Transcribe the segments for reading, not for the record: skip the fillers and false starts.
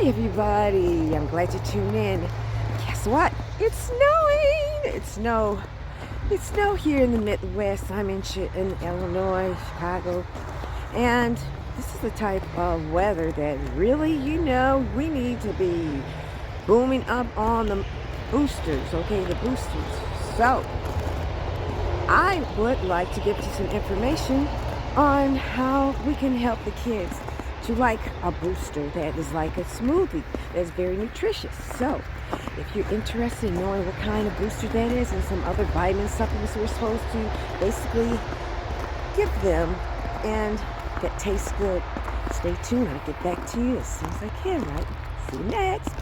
Hi everybody, I'm glad you tuned in. Guess what? It's snowing! It's snow here in the Midwest. I'm in Illinois, Chicago, and this is the type of weather that really, we need to be booming up on the boosters, okay, the boosters. So, I would like to give you some information on how we can help the kids to like a booster that is like a smoothie that's very nutritious. So if you're interested in knowing what kind of booster that is and some other vitamin supplements we're supposed to basically give them and that tastes good, stay tuned. I'll get back to you as soon as I can, right? See you next.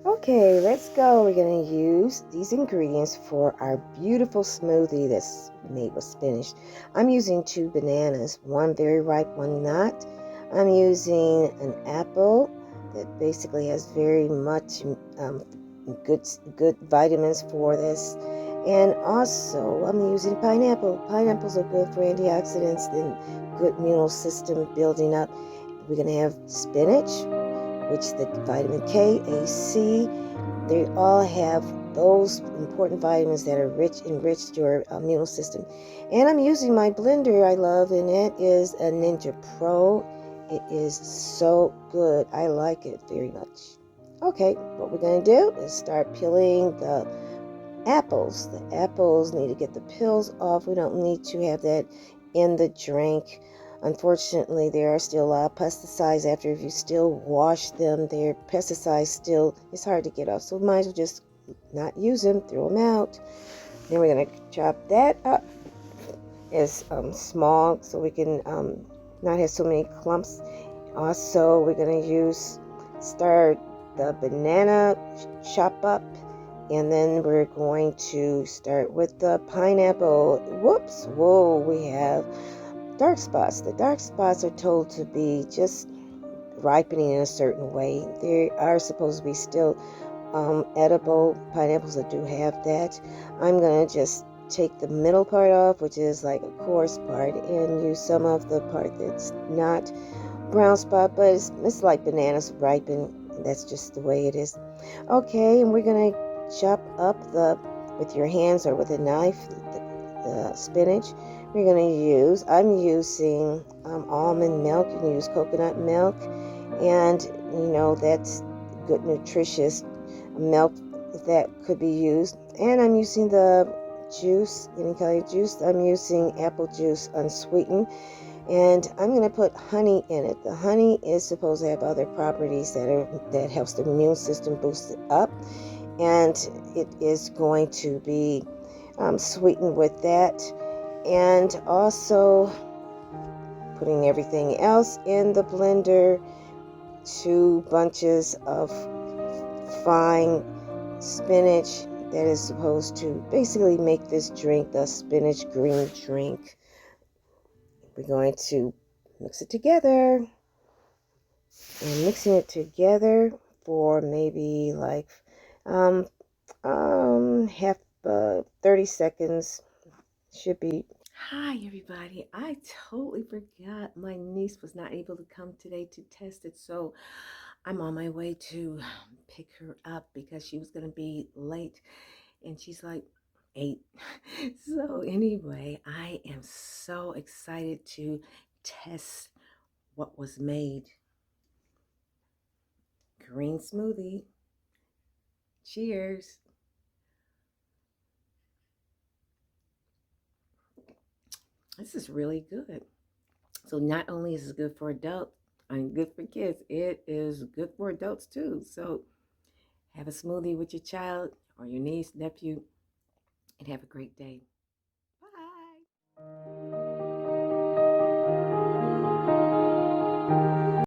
Okay, let's go. We're going to use these ingredients for our beautiful smoothie that's made with spinach. I'm using 2 bananas, one very ripe, one not. I'm using an apple that basically has very much good vitamins for this. And also, I'm using pineapple. Pineapples are good for antioxidants and good immune system building up. We're going to have spinach, which the vitamin K, A, C, they all have those important vitamins that are enriched your immune system. And I'm using my blender I love, and it is a Ninja Pro. It is so good. I like it very much. Okay, what we're going to do is start peeling the apples. The apples need to get the peels off. We don't need to have that in the drink. Unfortunately, there are still a lot of pesticides after if you still wash them. Their pesticides still, it's hard to get off. So we might as well just not use them, throw them out. Then we're going to chop that up as small so we can not have so many clumps. Also, we're going to start the banana chop up. And then we're going to start with the pineapple. Whoops, whoa, we have dark spots. The dark spots are told to be just ripening in a certain way. They are supposed to be still edible pineapples that do have that. I'm going to just take the middle part off, which is like a coarse part, and use some of the part that's not brown spot, but it's like bananas ripen. That's just the way it is. Okay, and we're going to chop up with your hands or with a knife, the spinach. I'm using almond milk. You can use coconut milk, and that's good nutritious milk that could be used. And I'm using the juice, any kind of juice. I'm using apple juice unsweetened, and I'm going to put honey in it. The honey is supposed to have other properties that helps the immune system boost it up, and it is going to be sweetened with that. And also putting everything else in the blender, 2 bunches of fine spinach that is supposed to basically make this drink the spinach green drink. We're going to mix it together, and mixing it together for maybe like half 30 seconds should be. Hi everybody, I totally forgot my niece was not able to come today to test it, so I'm on my way to pick her up because she was going to be late, and she's like 8. So anyway, I am so excited to test what was made. Green smoothie. Cheers. This is really good. So not only is it good for adults and good for kids, it is good for adults too. So have a smoothie with your child or your niece, nephew, and have a great day. Bye.